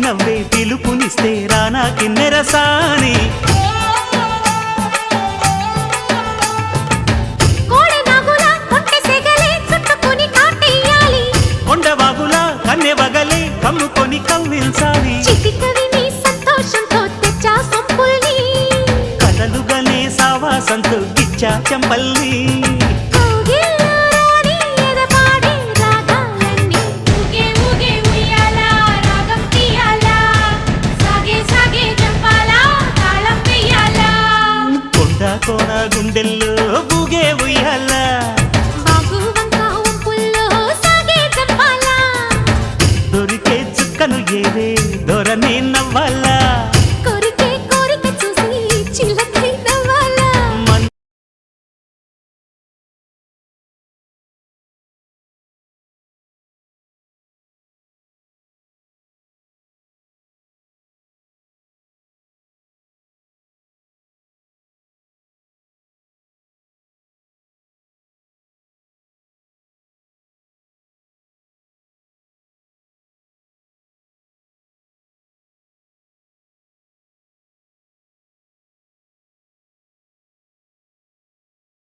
నవ్వే పిలుపునిస్తే రానా కిన్నెరసాని కొండవాగులా కన్నె వగలే కమ్ముకొని కవ్వించాలి కలలుగనే సావాసంతో గిచ్చా చెంపల్ని కోన గుండెల్లో బూగే ఉయ్యాల